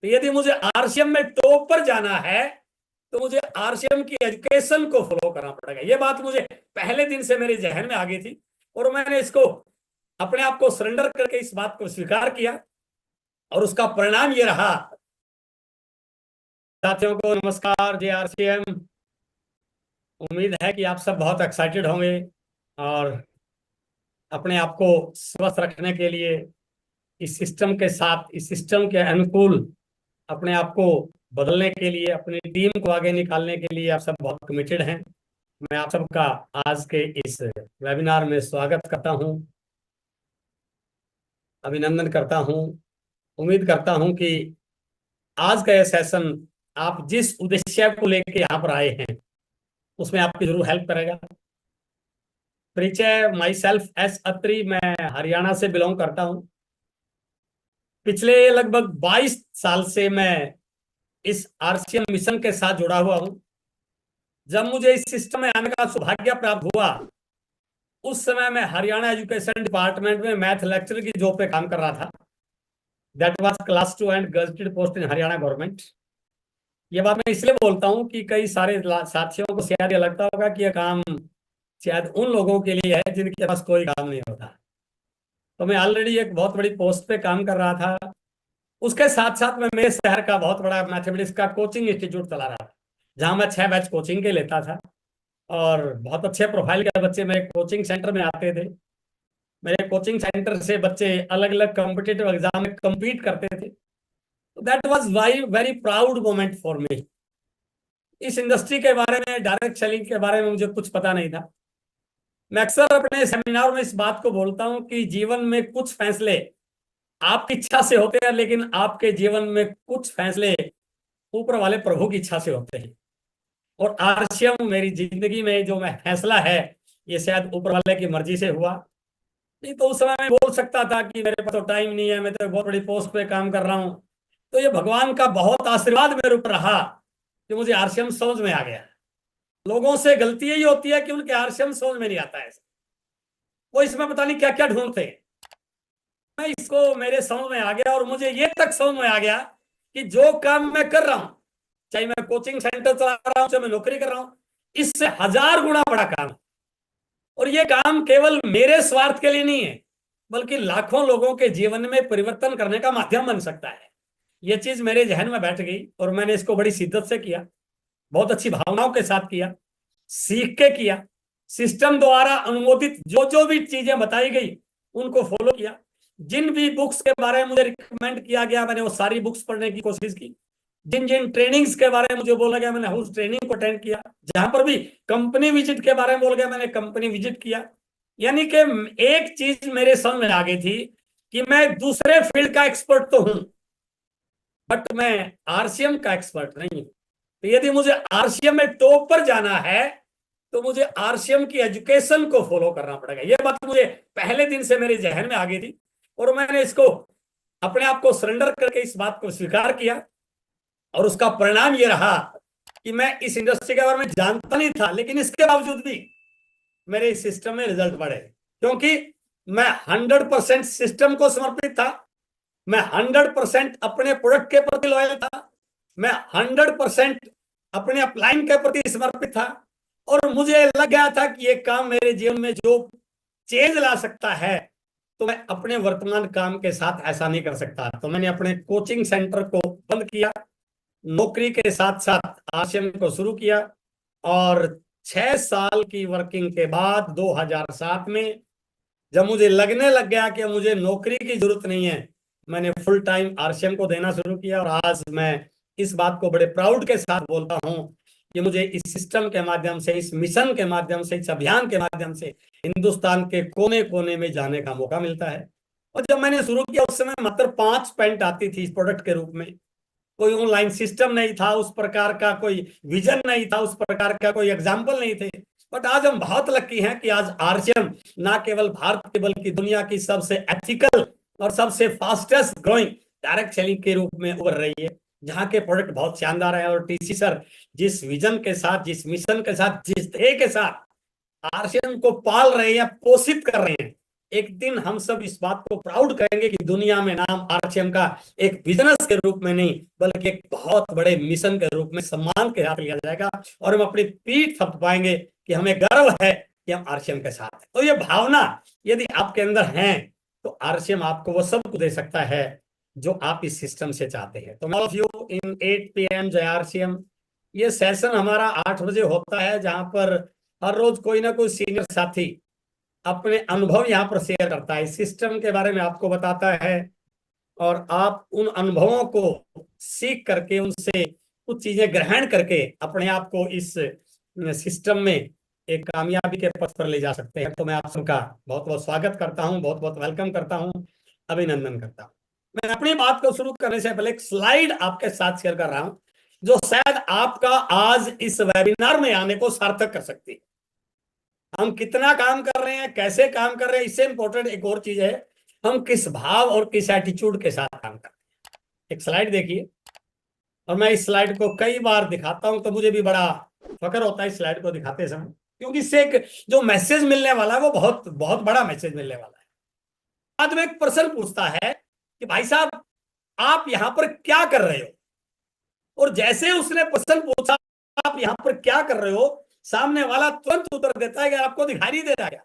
तो यदि मुझे आरसीएम में टॉप पर जाना है तो मुझे आरसीएम की एजुकेशन को फॉलो करना पड़ेगा। ये बात मुझे पहले दिन से मेरे जहन में आ गई थी और मैंने इसको अपने आप को सरेंडर करके इस बात को स्वीकार किया और उसका परिणाम ये रहा। साथियों को नमस्कार, जय आरसीएम। उम्मीद है कि आप सब बहुत एक्साइटेड होंगे और अपने आप को स्वस्थ रखने के लिए इस सिस्टम के साथ, इस सिस्टम के अनुकूल अपने आप को बदलने के लिए, अपनी टीम को आगे निकालने के लिए आप सब बहुत कमिटेड हैं। मैं आप सबका आज के इस वेबिनार में स्वागत करता हूं, अभिनंदन करता हूं। उम्मीद करता हूं कि आज का यह सेशन आप जिस उद्देश्य को लेकर यहाँ पर आए हैं उसमें आपकी जरूर हेल्प करेगा। परिचय, माई सेल्फ एस अत्री, मैं हरियाणा से बिलोंग करता हूं। पिछले लगभग 22 साल से मैं इस आरसीएम मिशन के साथ जुड़ा हुआ हूं। जब मुझे इस सिस्टम में आने का सौभाग्य प्राप्त हुआ उस समय मैं हरियाणा एजुकेशन डिपार्टमेंट में मैथ लेक्चर की जॉब पे काम कर रहा था। That was class 2 and gazetted post in Haryana government. ये बात मैं इसलिए बोलता हूँ कि कई सारे साथियों को शायद ये लगता होगा कि यह काम शायद उन लोगों के लिए है जिनके पास कोई काम नहीं होता। तो मैं ऑलरेडी एक बहुत बड़ी पोस्ट पे काम कर रहा था। उसके साथ साथ मैं मेरे शहर का बहुत बड़ा मैथमेटिक्स का कोचिंग इंस्टीट्यूट चला रहा था, जहां मैं 6 बैच कोचिंग के लेता था और बहुत अच्छे प्रोफाइल के बच्चे मेरे कोचिंग सेंटर में आते थे। मेरे कोचिंग सेंटर से बच्चे अलग अलग कॉम्पिटिटिव एग्जाम में compete करते थे। That was very proud moment for me. इस इंडस्ट्री के बारे में, डायरेक्ट सेलिंग के बारे में मुझे कुछ पता नहीं था। मैं अक्सर अपने सेमिनार में इस बात को बोलता हूं कि जीवन में कुछ फैसले आपकी इच्छा से होते हैं, लेकिन आपके जीवन में कुछ फैसले ऊपर वाले प्रभु की इच्छा से होते हैं। और आरसीएम मेरी जिंदगी में जो मैं फैसला है ये शायद ऊपर वाले की मर्जी से हुआ। नहीं तो उस समय मैं बोल सकता था कि मेरे पास तो टाइम नहीं है, मैं तो बहुत बड़ी पोस्ट पे काम कर रहा हूं। तो ये भगवान का बहुत आशीर्वाद मेरे ऊपर रहा कि मुझे आरसीएम समझ में आ गया। लोगों से गलती यही होती है कि उनके आरसीएम समझ में नहीं आता है। वो इसमें पता नहीं क्या क्या ढूंढते हैं। मैं इसको मेरे समझ में आ गया और मुझे ये तक समझ में आ गया कि जो काम मैं कर रहा हूं, चाहे मैं कोचिंग सेंटर चला रहा हूं, चाहे मैं नौकरी कर रहा हूं, इससे 1000 गुना बड़ा काम है। और ये काम केवल मेरे स्वार्थ के लिए नहीं है, बल्कि लाखों लोगों के जीवन में परिवर्तन करने का माध्यम बन सकता है। ये चीज मेरे जहन में बैठ गई और मैंने इसको बड़ी शिद्दत से किया, बहुत अच्छी भावनाओं के साथ किया, सीख के किया। सिस्टम द्वारा अनुमोदित जो जो भी चीजें बताई गई उनको फॉलो किया। जिन भी बुक्स के बारे में मुझे रिकमेंड किया गया मैंने वो सारी बुक्स पढ़ने की कोशिश की। जिन जिन ट्रेनिंग्स के बारे में मुझे बोला गया मैंने उस ट्रेनिंग को अटेंड किया। जहां पर भी कंपनी विजिट के बारे में बोला गया मैंने कंपनी विजिट किया। यानी कि एक चीज मेरे समझ में आ गई थी कि मैं दूसरे फील्ड का एक्सपर्ट तो हूं, बट मैं आरसीएम का एक्सपर्ट नहीं हूं। तो यदि मुझे आरसीएम में टॉप पर जाना है तो मुझे आरसीएम की एजुकेशन को फॉलो करना पड़ेगा। यह बात मुझे पहले दिन से मेरे जहन में आ गई थी और मैंने इसको अपने आप को सरेंडर करके इस बात को स्वीकार किया और उसका परिणाम यह रहा कि मैं इस इंडस्ट्री के बारे में जानता नहीं था, लेकिन इसके बावजूद भी मेरे इस सिस्टम में रिजल्ट बढ़े, क्योंकि मैं 100% सिस्टम को समर्पित था। मैं 100% अपने प्रोडक्ट के प्रति लॉयल था। मैं 100% अपने अपलाइन के प्रति समर्पित था और मुझे लग गया था कि ये काम मेरे जीवन में जो चेंज ला सकता है तो मैं अपने वर्तमान काम के साथ ऐसा नहीं कर सकता। तो मैंने अपने कोचिंग सेंटर को बंद किया, नौकरी के साथ साथ आरसीएम को शुरू किया और 6 साल की वर्किंग के बाद 2007 में जब मुझे लगने लग गया कि मुझे नौकरी की जरूरत नहीं है, मैंने फुल टाइम आरसीएम को देना शुरू किया। और आज मैं इस बात को बड़े प्राउड के साथ बोलता हूं कि मुझे इस सिस्टम के माध्यम से, इस मिशन के माध्यम से, इस अभियान के माध्यम से हिंदुस्तान के कोने कोने में जाने का मौका मिलता है। और जब मैंने शुरू किया उस समय मात्र 5 पेंट आती थी इस प्रोडक्ट के रूप में। कोई ऑनलाइन सिस्टम नहीं था, उस प्रकार का कोई विजन नहीं था, उस प्रकार का कोई एग्जाम्पल नहीं थे। बट आज हम बहुत लकी हैं कि आज आरसीएम ना केवल भारत की बल्कि दुनिया की सबसे एथिकल और सबसे फास्टेस्ट ग्रोइंग डायरेक्ट सेलिंग के रूप में उभर रही है, जहां के प्रोडक्ट बहुत शानदार है। और टीसी सर जिस विजन के साथ, जिस मिशन के साथ, जिस ध्येय के साथ आरसीएम को पाल रहे हैं, पोषित कर रहे हैं, एक दिन हम सब इस बात को प्राउड करेंगे कि दुनिया में नाम आरसीएम का एक बिजनेस के रूप में नहीं बल्कि एक बहुत बड़े मिशन के रूप में सम्मान के साथ लिया जाएगा, और हम अपनी पीठ थप पाएंगे कि हमें गर्व है कि हम आरसीएम के साथ हैं। तो ये भावना यदि आपके अंदर है तो आरसीएम आपको वो सब कुछ दे सकता है जो आप इस सिस्टम से चाहते हैं। तो all of you in 8 PM जय आरसीएम। ये सेशन हमारा 8 बजे होता है, जहां पर हर रोज कोई ना कोई सीनियर साथी अपने अनुभव यहाँ पर शेयर करता है, सिस्टम के बारे में आपको बताता है, और आप उन अनुभवों को सीख करके उनसे कुछ चीजें ग्रहण करके अपने आप को इस सिस्टम में एक कामयाबी के पथ पर ले जा सकते हैं। तो मैं आप सबका बहुत बहुत स्वागत करता हूं, बहुत बहुत वेलकम करता हूं, अभिनंदन करता हूं। मैं अपनी बात को शुरू करने से पहले एक स्लाइड आपके साथ शेयर कर रहा हूं जो शायद आपका आज इस वेबिनार में आने को सार्थक कर सकती है। हम कितना काम कर रहे हैं, कैसे काम कर रहे हैं, इससे इंपॉर्टेंट एक और चीज है, हम किस भाव और किस एटीट्यूड के साथ काम कर रहे हैं। एक स्लाइड देखिए, और मैं इस स्लाइड को कई बार दिखाता हूं तो मुझे भी बड़ा फक्र होता है इस स्लाइड को दिखाते समय, क्योंकि इससे एक जो मैसेज मिलने वाला है वो बहुत बहुत बड़ा मैसेज मिलने वाला है। बाद में एक प्रश्न पूछता है कि भाई साहब आप यहां पर क्या कर रहे हो, और जैसे उसने प्रश्न पूछा आप यहां पर क्या कर रहे हो, सामने वाला तुरंत उत्तर देता है कि आपको दिखाई नहीं दे रहा क्या,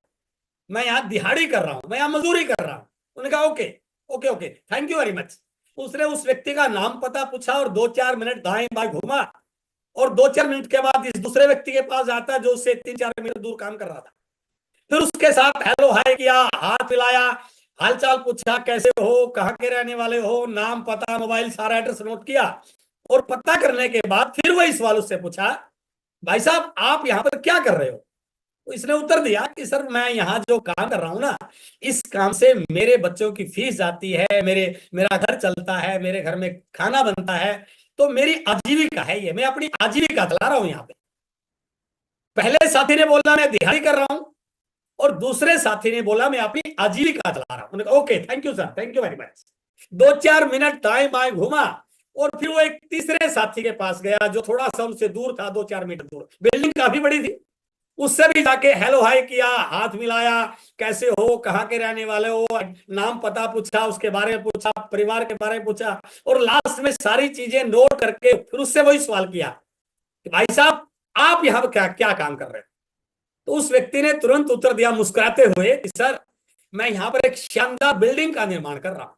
मैं यहाँ दिहाड़ी कर रहा हूं, मैं यहाँ मजदूरी कर रहा हूं। उन्होंने कहा okay okay okay thank you very much. उसने उस व्यक्ति का नाम पता पूछा और 2-4 मिनट दाएं बाएं घूमा, और 2-4 मिनट के बाद इस दूसरे व्यक्ति के पास जाता जो उससे 3-4 मिनट दूर काम कर रहा था, फिर उसके साथ हेलो हाय किया, हाथ मिलाया, हालचाल पूछा, कैसे हो, कहाँ के रहने वाले हो, नाम पता मोबाइल सारा एड्रेस नोट किया, और पता करने के बाद फिर वही सवाल उससे पूछा भाई साहब आप यहाँ पर क्या कर रहे हो। तो इसने उत्तर दिया कि सर मैं यहाँ जो काम कर रहा हूँ ना, इस काम से मेरे बच्चों की फीस जाती है, मेरा घर चलता है, मेरे घर में खाना बनता है, तो मेरी आजीविका है ये, मैं अपनी आजीविका चला रहा हूँ यहाँ पे। पहले साथी ने बोला मैं दिहाड़ी कर रहा हूं, और दूसरे साथी ने बोला मैं अपनी आजीविका चला रहा हूं। Okay thank you sir, thank you very much. 2-4 minute दाएं बाएं घूमा, और फिर वो एक तीसरे साथी के पास गया जो थोड़ा सा उनसे दूर था, 2-4 मीटर दूर, बिल्डिंग काफी बड़ी थी, उससे भी जाके हेलो हाय किया, हाथ मिलाया, कैसे हो, कहाँ के रहने वाले हो, नाम पता पूछा, उसके बारे में पूछा, परिवार के बारे में पूछा, और लास्ट में सारी चीजें नोट करके फिर उससे वही सवाल किया कि भाई साहब आप यहाँ पर क्या क्या काम कर रहे हैं। तो उस व्यक्ति ने तुरंत उत्तर दिया मुस्कुराते हुए कि सर मैं यहाँ पर एक शानदार बिल्डिंग का निर्माण कर रहा हूं।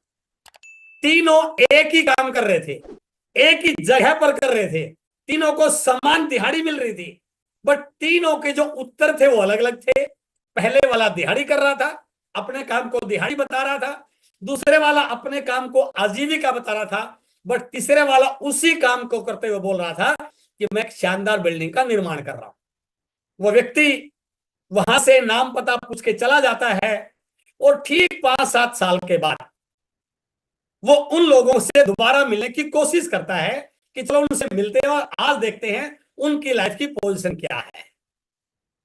तीनों एक ही काम कर रहे थे, एक ही जगह पर कर रहे थे, तीनों को समान दिहाड़ी मिल रही थी, बट तीनों के जो उत्तर थे वो अलग अलग थे। पहले वाला दिहाड़ी कर रहा था, अपने काम को दिहाड़ी बता रहा था, दूसरे वाला अपने काम को आजीविका बता रहा था, बट तीसरे वाला उसी काम को करते हुए बोल रहा था कि मैं एक शानदार बिल्डिंग का निर्माण कर रहा हूं। वो व्यक्ति वहां से नाम पता पूछ के चला जाता है, और ठीक 5-7 साल के बाद वो उन लोगों से दोबारा मिलने की कोशिश करता है कि चलो उनसे मिलते हैं और आज देखते हैं उनकी लाइफ की पोजीशन क्या है।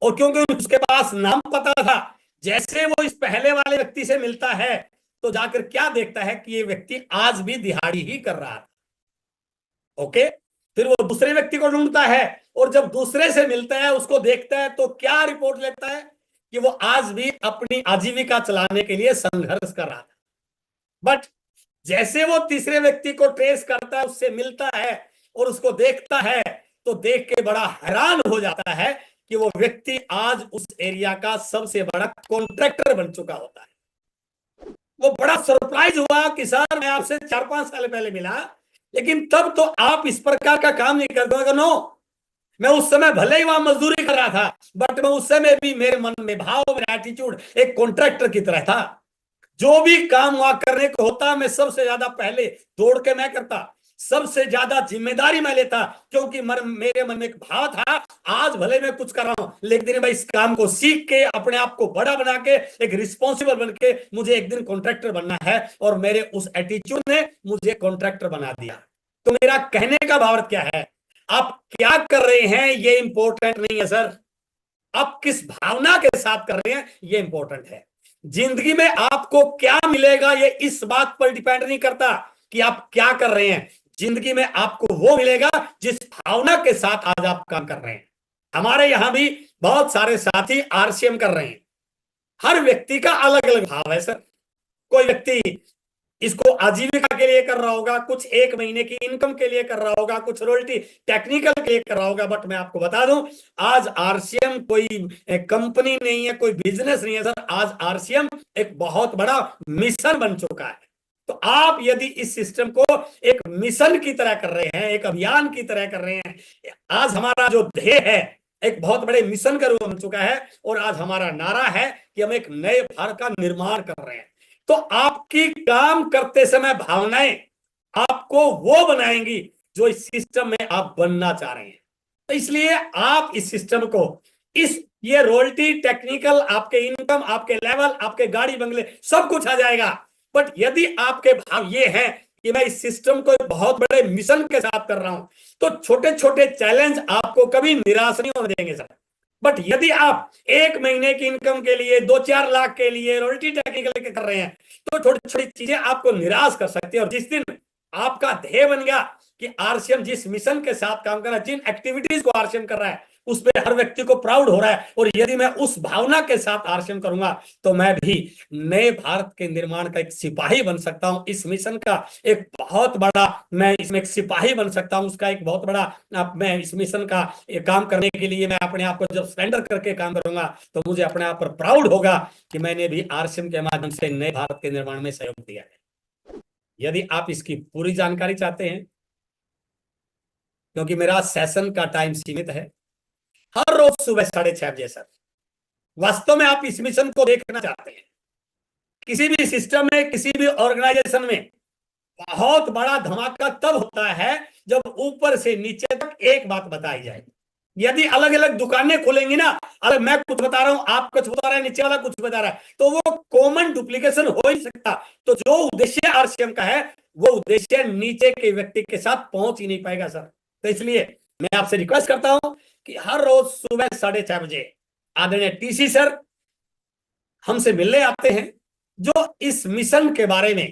और क्योंकि उसके पास नाम पता था, जैसे वो इस पहले वाले व्यक्ति से मिलता है तो जाकर क्या देखता है कि ये व्यक्ति आज भी दिहाड़ी ही कर रहा था। ओके, फिर वो दूसरे व्यक्ति को ढूंढता है, और जब दूसरे से मिलता है उसको देखता है तो क्या रिपोर्ट लेता है कि वो आज भी अपनी आजीविका चलाने के लिए संघर्ष कर रहा था। बट जैसे वो तीसरे व्यक्ति को ट्रेस करता है, उससे मिलता है और उसको देखता है, तो देख के बड़ा हैरान हो जाता है कि वो व्यक्ति आज उस एरिया का सबसे बड़ा कॉन्ट्रैक्टर बन चुका होता है। वो बड़ा सरप्राइज हुआ कि सर मैं आपसे 4-5 साल पहले मिला, लेकिन तब तो आप इस प्रकार का काम नहीं करते। नो, मैं उस समय भले ही वहां मजदूरी कर रहा था, बट मैं उस समय भी मेरे मन में भाव, मेरा एटीट्यूड एक कॉन्ट्रैक्टर की तरह था। जो भी काम वहां करने को होता मैं सबसे ज्यादा पहले दौड़ के मैं करता, सबसे ज्यादा जिम्मेदारी मैं लेता, क्योंकि मेरे मन में एक भाव था आज भले मैं कुछ कर रहा हूं, लेकिन भाई इस काम को सीख के अपने आप को बड़ा बना के एक रिस्पॉन्सिबल बन के मुझे एक दिन कॉन्ट्रैक्टर बनना है, और मेरे उस एटीट्यूड ने मुझे कॉन्ट्रैक्टर बना दिया। तो मेरा कहने का भाव क्या है, आप क्या कर रहे हैं ये इंपॉर्टेंट नहीं है सर, आप किस भावना के साथ कर रहे हैं ये इंपॉर्टेंट है। जिंदगी में आपको क्या मिलेगा ये इस बात पर डिपेंड नहीं करता कि आप क्या कर रहे हैं, जिंदगी में आपको वो मिलेगा जिस भावना के साथ आज आप काम कर रहे हैं। हमारे यहां भी बहुत सारे साथी आरसीएम कर रहे हैं, हर व्यक्ति का अलग अलग भाव है सर। कोई व्यक्ति इसको आजीविका के लिए कर रहा होगा, कुछ एक महीने की इनकम के लिए कर रहा होगा, कुछ रॉयल्टी टेक्निकल के लिए कर रहा होगा। बट मैं आपको बता दूं, आज आरसीएम कोई कंपनी नहीं है, कोई बिजनेस नहीं है सर। आज आरसीएम एक बहुत बड़ा मिशन बन चुका है। तो आप यदि इस सिस्टम को एक मिशन की तरह कर रहे हैं, एक अभियान की तरह कर रहे हैं, आज हमारा जो ध्येय है एक बहुत बड़े मिशन का रूप बन चुका है, और आज हमारा नारा है कि हम एक नए भारत का निर्माण कर रहे हैं। तो आपकी काम करते समय भावनाएं आपको वो बनाएंगी जो इस सिस्टम में आप बनना चाह रहे हैं। तो इसलिए आप इस सिस्टम को, ये रॉयल्टी टेक्निकल, आपके इनकम, आपके लेवल, आपके गाड़ी बंगले, सब कुछ आ जाएगा। बट यदि आपके भाव ये है कि मैं इस सिस्टम को बहुत बड़े मिशन के साथ कर रहा हूं, तो छोटे छोटे चैलेंज आपको कभी निराश नहीं होने देंगे सर। बट यदि आप एक महीने की इनकम के लिए 2-4 लाख के लिए रॉयल्टी टेक्निकल के कर रहे हैं, तो छोटी छोटी चीजें आपको निराश कर सकती है। और जिस दिन आपका ध्येय बन गया कि आरसीएम जिस मिशन के साथ काम कर रहा है, जिन एक्टिविटीज को आरसीएम कर रहा है, उस पर हर व्यक्ति को प्राउड हो रहा है, और यदि मैं उस भावना के साथ आरसीएम करूंगा, तो मैं भी नए भारत के निर्माण का एक सिपाही बन सकता हूं। इस मिशन का एक बहुत बड़ा, मैं इसमें एक सिपाही बन सकता हूं, उसका एक बहुत बड़ा, मैं इस मिशन का काम करने के लिए मैं अपने आप को जब सरेंडर करके काम करूंगा, तो मुझे अपने आप पर प्राउड होगा कि मैंने भी आरसीएम के माध्यम से नए भारत के निर्माण में सहयोग दिया है। यदि आप इसकी पूरी जानकारी चाहते हैं, क्योंकि मेरा सेशन का टाइम सीमित है, हर रोज सुबह 6:30 बजे सर, वास्तव में आप इस मिशन को देखना चाहते हैं, किसी भी सिस्टम में, किसी भी ऑर्गेनाइजेशन में बहुत बड़ा धमाका तब होता है जब ऊपर से नीचे तक एक बात बताई जाए। यदि अलग अलग दुकानें खुलेंगी ना, अगर मैं कुछ बता रहा हूं, आप कुछ बता रहे हैं, नीचे वाला कुछ बता रहा है, तो वो कॉमन डुप्लीकेशन हो ही सकता। तो जो उद्देश्य आरसीएम का है, वो उद्देश्य नीचे के व्यक्ति के साथ पहुंच ही नहीं पाएगा सर। तो इसलिए मैं आपसे रिक्वेस्ट करता हूं कि हर रोज सुबह 6:30 बजे आदरणीय टीसी सर हमसे मिलने आते हैं, जो इस मिशन के बारे में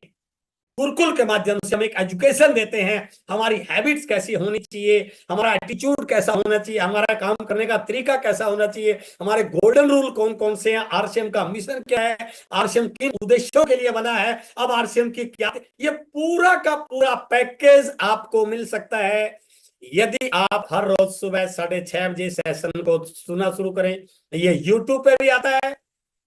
गुरुकुल के माध्यम से हम एक एजुकेशन देते हैं। हमारी हैबिट्स कैसी होनी चाहिए, हमारा एटीट्यूड कैसा होना चाहिए, हमारा काम करने का तरीका कैसा होना चाहिए, हमारे गोल्डन रूल कौन कौन से हैं, आरसीएम का मिशन क्या है, आरसीएम किन उद्देश्यों के लिए बना है, अब आरसीएम की क्या, ये पूरा का पूरा पैकेज आपको मिल सकता है यदि आप हर रोज सुबह 6:30 बजे सेशन को सुनना शुरू करें। ये यूट्यूब पे भी आता है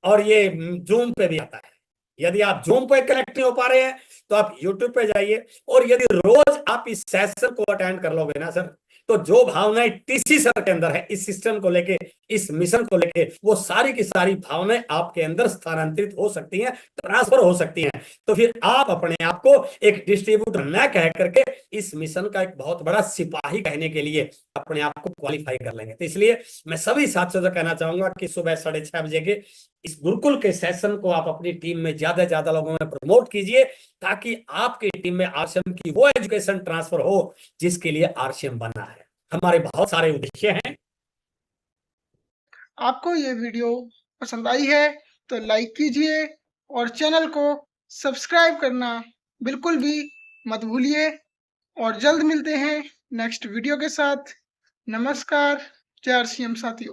और ये जूम पे भी आता है। यदि आप जूम पे कनेक्ट नहीं हो पा रहे हैं, तो आप यूट्यूब पे जाइए, और यदि रोज आप इस सेशन को अटेंड कर लोगे ना सर, तो जो भावनाएं टीसी सर के अंदर है इस सिस्टम को लेके, इस मिशन को लेके, वो सारी की सारी भावनाएं आपके अंदर स्थानांतरित हो सकती हैं, ट्रांसफर हो सकती हैं। तो फिर आप अपने आप को एक डिस्ट्रीब्यूटर न कह करके इस मिशन का एक बहुत बड़ा सिपाही कहने के लिए अपने आप को क्वालिफाई कर लेंगे। तो इसलिए मैं सभी साथियों से कहना चाहूंगा कि सुबह 6:30 बजे के इस गुरुकुल के सेशन को आप अपनी टीम में ज्यादा ज्यादा लोगों में प्रमोट कीजिए, ताकि आपकी टीम में आरसीएम की वो एजुकेशन ट्रांसफर हो जिसके लिए आरसीएम बना है। हमारे बहुत सारे उद्देश्य हैं। आपको ये वीडियो पसंद आई है तो लाइक कीजिए और चैनल को सब्सक्राइब करना बिल्कुल भी मत भूलिए, और जल्द मिलते हैं नेक्स्ट वीडियो के साथ। नमस्कार, जय आरसीएम साथियों।